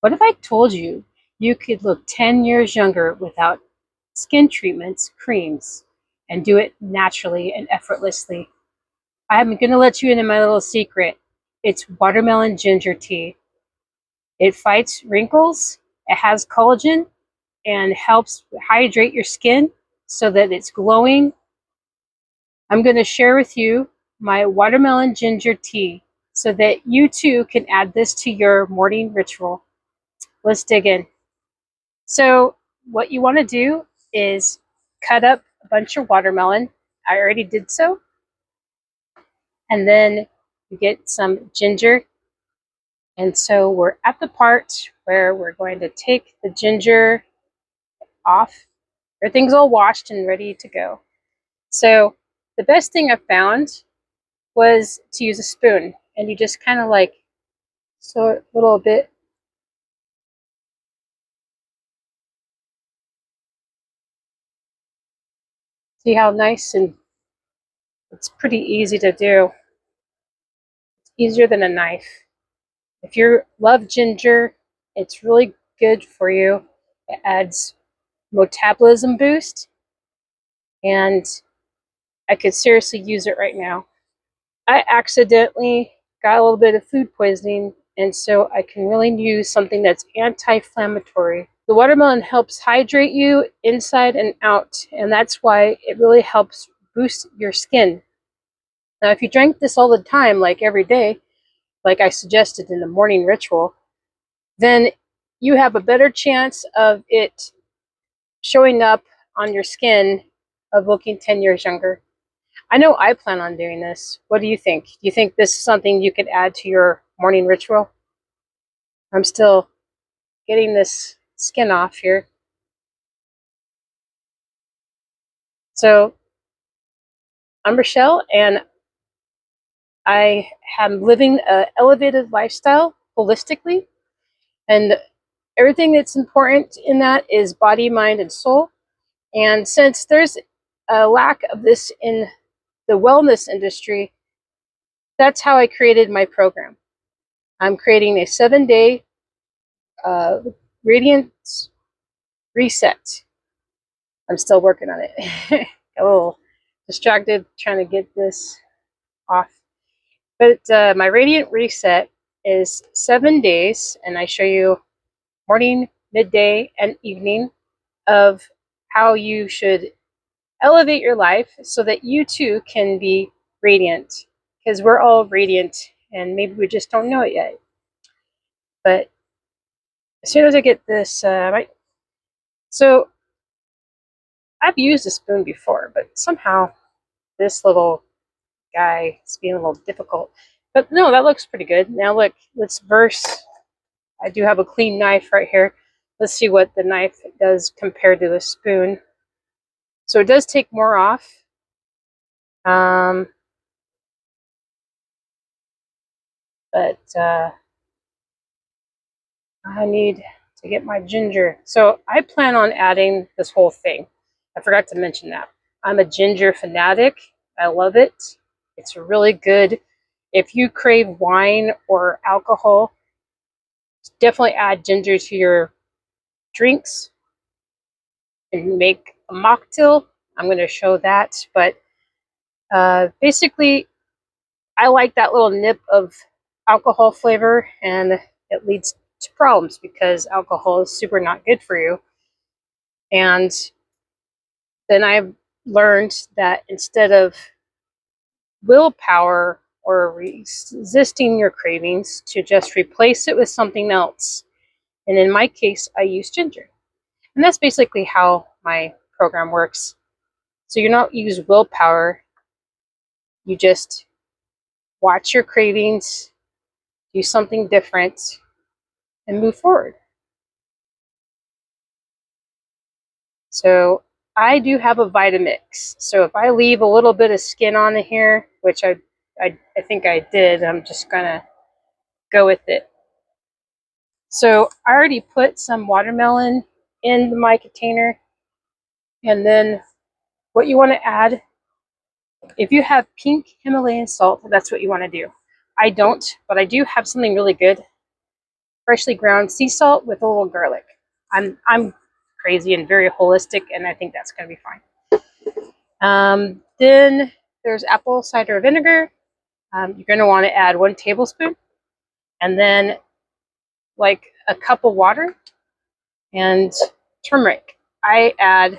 What if I told you you could look 10 years younger without skin treatments, creams, and do it naturally and effortlessly? I'm going to let you into my little secret. It's watermelon ginger tea. It fights wrinkles, it has collagen, and helps hydrate your skin so that it's glowing. I'm going to share with you my watermelon ginger tea so that you too can add this to your morning ritual. Let's dig in. So what you want to do is cut up a bunch of watermelon. I already did so. And then you get some ginger. And so we're at the part where we're going to take the ginger off. Everything's all washed and ready to go. So the best thing I found was to use a spoon. And you just kind of like so a little bit. See how nice, and it's pretty easy to do. It's easier than a knife. If you love ginger, it's really good for you. It adds metabolism boost, and I could seriously use it right now. I accidentally got a little bit of food poisoning, and so I can really use something that's anti-inflammatory. The watermelon helps hydrate you inside and out, and that's why it really helps boost your skin. Now, if you drank this all the time, like every day, like I suggested in the morning ritual, then you have a better chance of it showing up on your skin of looking 10 years younger. I know I plan on doing this. What do you think? Do you think this is something you could add to your morning ritual? I'm still getting this skin off here. So I'm Rochelle, and I am living an elevated lifestyle holistically, and everything that's important in that is body, mind, and soul. And since there's a lack of this in the wellness industry, that's how I created my program. I'm creating a 7-day radiance reset. I'm still working on it. Got a little distracted trying to get this off. But my radiant reset is 7 days, and I show you morning, midday, and evening of how you should elevate your life so that you too can be radiant, because we're all radiant and maybe we just don't know it yet. But as soon as I get this so I've used a spoon before, but somehow this little guy is being a little difficult. But no, that looks pretty good. Now look, let's verse. I do have a clean knife right here. Let's see what the knife does compared to the spoon. So it does take more off. But I need to get my ginger. So I plan on adding this whole thing. I forgot to mention that. I'm a ginger fanatic. I love it. It's really good. If you crave wine or alcohol, definitely add ginger to your drinks and make a mocktail. I'm going to show that. But basically, I like that little nip of alcohol flavor, and it leads to problems because alcohol is super not good for you. And then I've learned that instead of willpower or resisting your cravings, to just replace it with something else. And in my case, I use ginger. And that's basically how my program works. So you don't use willpower, you just watch your cravings, do something different, and move forward. So I do have a Vitamix. So if I leave a little bit of skin on here, which I think I did, I'm just gonna go with it. So I already put some watermelon in my container, and then what you want to add, if you have pink Himalayan salt, that's what you want to do. I don't, but I do have something really good. freshly ground sea salt with a little garlic. I'm crazy and very holistic, and I think that's going to be fine. Then there's apple cider vinegar. You're going to want to add 1 tablespoon, and then like a cup of water, and turmeric. I add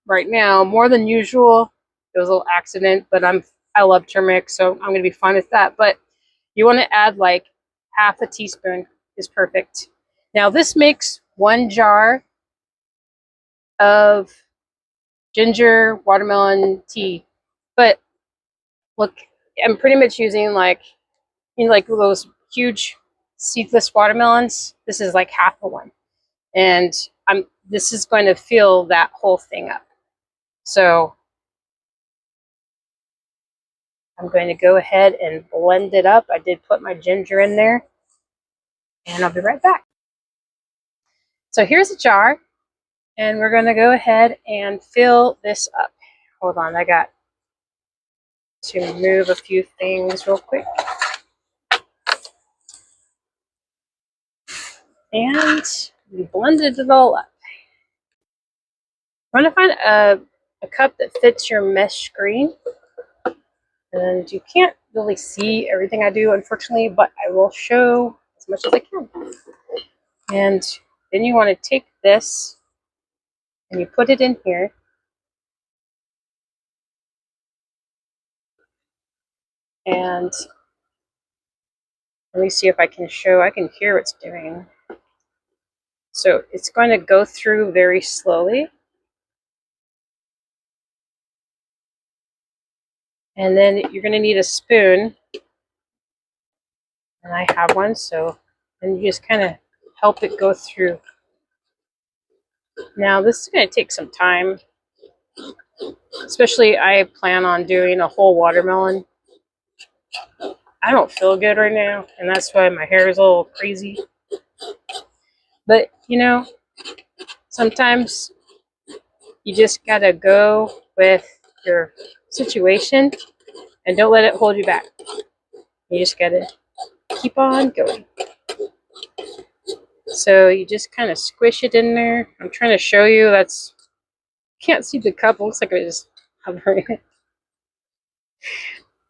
right now more than usual. It was a little accident, but I love turmeric, so I'm going to be fine with that. But you want to add like half a teaspoon is perfect. Now this makes 1 jar of ginger watermelon tea, but look, I'm pretty much using like, you know, like those huge seedless watermelons. This is like half of one, and this is going to fill that whole thing up. So I'm going to go ahead and blend it up. I did put my ginger in there, and I'll be right back. So here's a jar, and we're going to go ahead and fill this up. Hold on, I got to move a few things real quick. And we blended it all up. I'm going to find a cup that fits your mesh screen. And you can't really see everything I do, unfortunately, but I will show as much as I can. And then you want to take this and you put it in here. And let me see if I can show. I can hear what it's doing. So it's going to go through very slowly. And then you're going to need a spoon. And I have one, so then you just kind of help it go through. Now this is going to take some time. Especially I plan on doing a whole watermelon. I don't feel good right now, and that's why my hair is a little crazy. But, you know, sometimes you just gotta go with your situation and don't let it hold you back. You just gotta keep on going. So you just kind of squish it in there. I'm trying to show you. Can't see the cup. It looks like I just hovering it.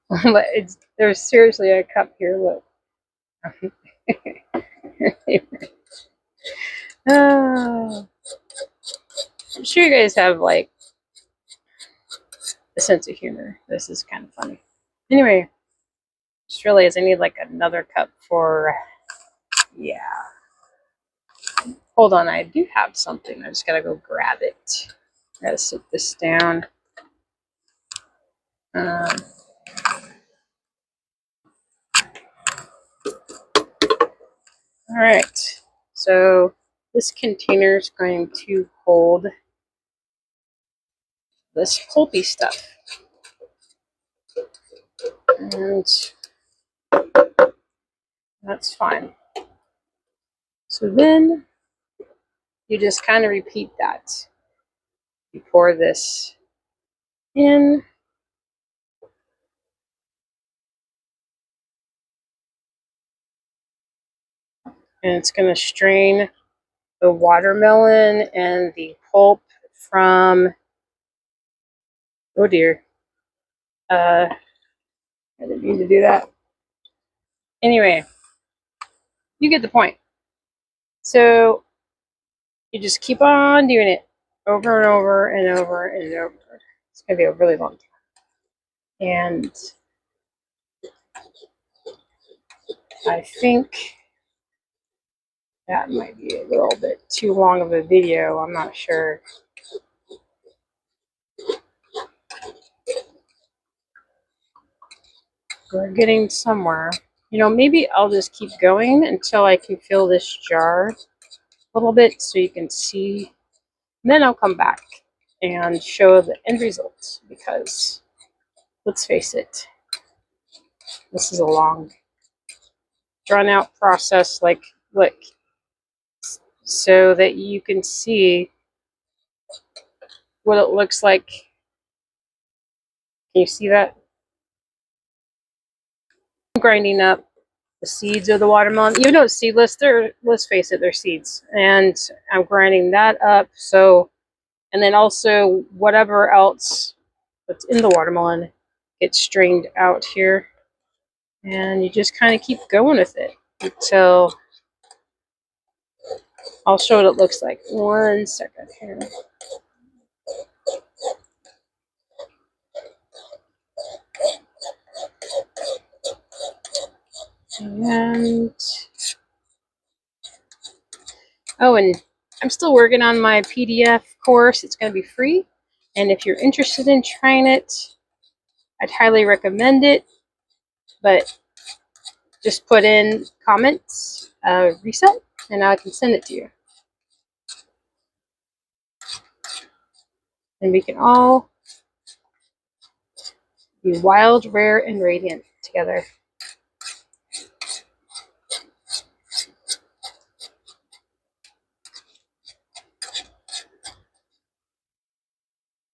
But there's seriously a cup here. Look. Oh. I'm sure you guys have like a sense of humor. This is kind of funny. Anyway, just realized I need like another cup for, yeah. Hold on, I do have something. I just gotta go grab it. I gotta sit this down. All right, so this container is going to hold this pulpy stuff. And that's fine. So then you just kind of repeat that. You pour this in. And it's going to strain the watermelon and the pulp from, oh dear, I didn't mean to do that. Anyway, you get the point. So you just keep on doing it over and over and over and over. It's going to be a really long time. And I think that might be a little bit too long of a video. I'm not sure. We're getting somewhere. You know, maybe I'll just keep going until I can fill this jar a little bit so you can see. And then I'll come back and show the end result, because let's face it, this is a long, drawn out process. Like, look, so that you can see what it looks like. Can you see that? I'm grinding up the seeds of the watermelon. Even though it's seedless, let's face it, they're seeds. And I'm grinding that up. So, and then also whatever else that's in the watermelon gets strained out here. And you just kind of keep going with it until I'll show what it looks like. 1 second here. And oh, and I'm still working on my PDF course. It's going to be free. And if you're interested in trying it, I'd highly recommend it. But just put in comments, reset, and I can send it to you. And we can all be wild, rare, and radiant together.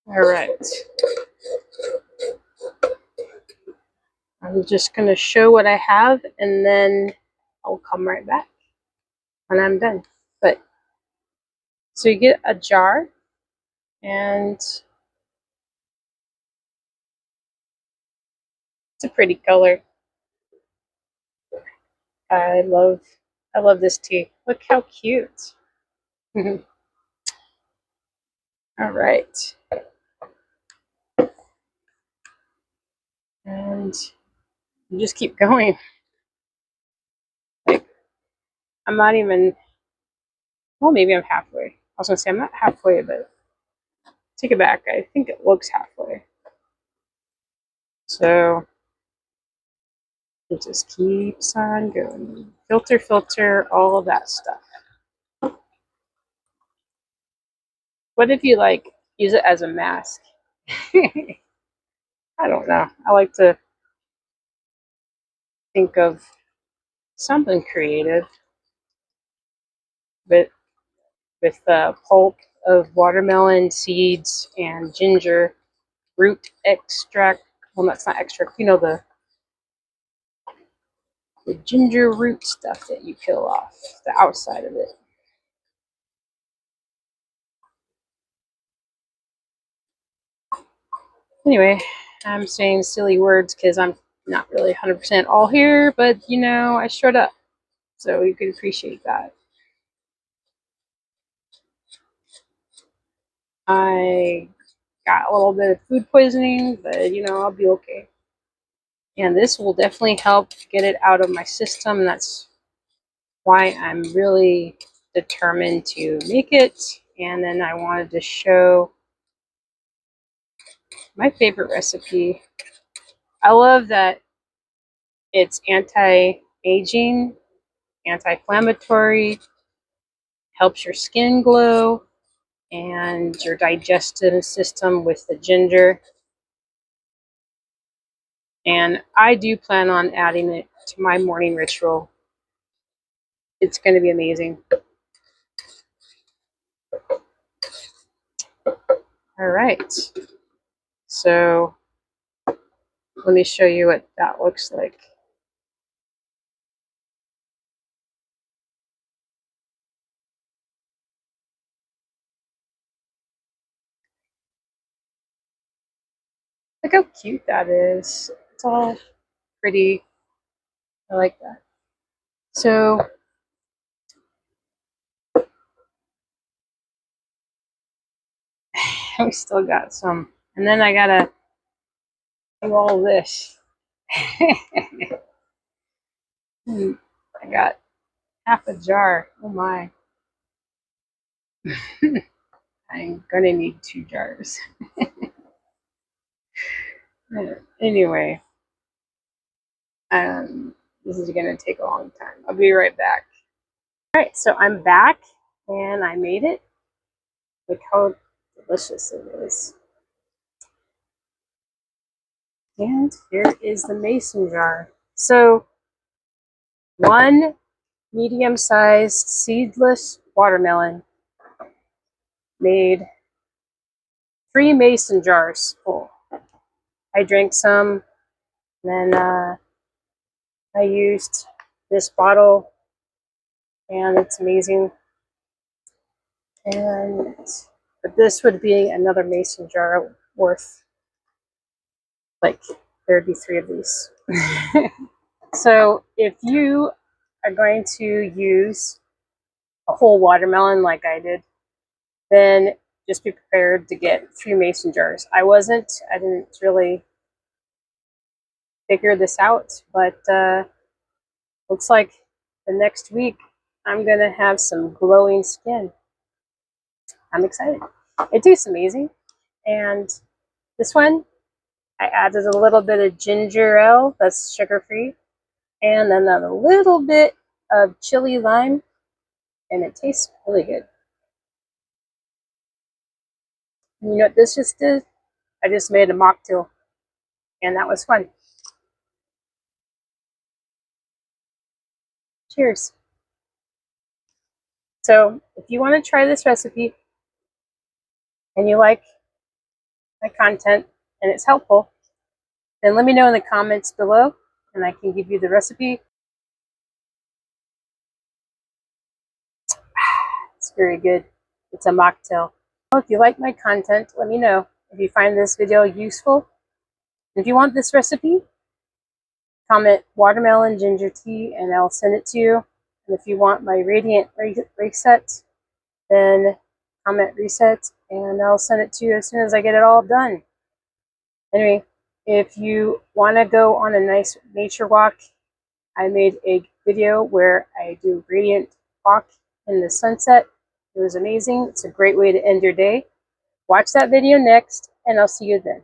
All right. I'm just going to show what I have, and then I'll come right back when I'm done. But so you get a jar, and it's a pretty color. I love this tea. Look how cute. All right. And you just keep going. Like, I'm not even, well, maybe I'm halfway. I was going to say I'm not halfway, but take it back. I think it looks halfway. So it just keeps on going. Filter, all of that stuff. What if you like use it as a mask? I don't know. I like to think of something creative, but with the pulp of watermelon seeds and ginger root extract. Well, that's not extract. You know, the ginger root stuff that you peel off the outside of it. Anyway, I'm saying silly words because I'm not really 100% all here, but you know, I showed up, so you can appreciate that. I got a little bit of food poisoning, but you know, I'll be okay. And this will definitely help get it out of my system. That's why I'm really determined to make it. And then I wanted to show my favorite recipe. I love that it's anti-aging, anti-inflammatory, helps your skin glow, and your digestive system with the ginger. And I do plan on adding it to my morning ritual. It's going to be amazing. All right. So let me show you what that looks like. Look how cute that is. It's all pretty. I like that. So we still got some. And then I gotta do all this. I got half a jar. Oh my. I'm gonna need 2 jars. Anyway, this is gonna take a long time. I'll be right back. All right, so I'm back and I made it. Look how delicious it is. And here is the mason jar. So 1 medium-sized seedless watermelon made 3 mason jars full. I drank some, and then I used this bottle, and it's amazing. And but this would be another mason jar worth, like, there'd be 3 of these. So if you are going to use a whole watermelon like I did, then just be prepared to get 3 mason jars. I didn't really figure this out, but looks like the next week I'm gonna have some glowing skin. I'm excited. It tastes amazing. And this one, I added a little bit of ginger ale, that's sugar-free, and then a little bit of chili lime, and it tastes really good. And you know what this just did? I just made a mocktail, and that was fun. Cheers. So if you want to try this recipe and you like my content and it's helpful, then let me know in the comments below and I can give you the recipe. It's very good. It's a mocktail. Well, if you like my content, let me know. If you find this video useful, if you want this recipe, comment watermelon ginger tea and I'll send it to you. And if you want my radiant reset, then comment reset and I'll send it to you as soon as I get it all done. Anyway, if you want to go on a nice nature walk, I made a video where I do radiant walk in the sunset. It was amazing. It's a great way to end your day. Watch that video next, and I'll see you then.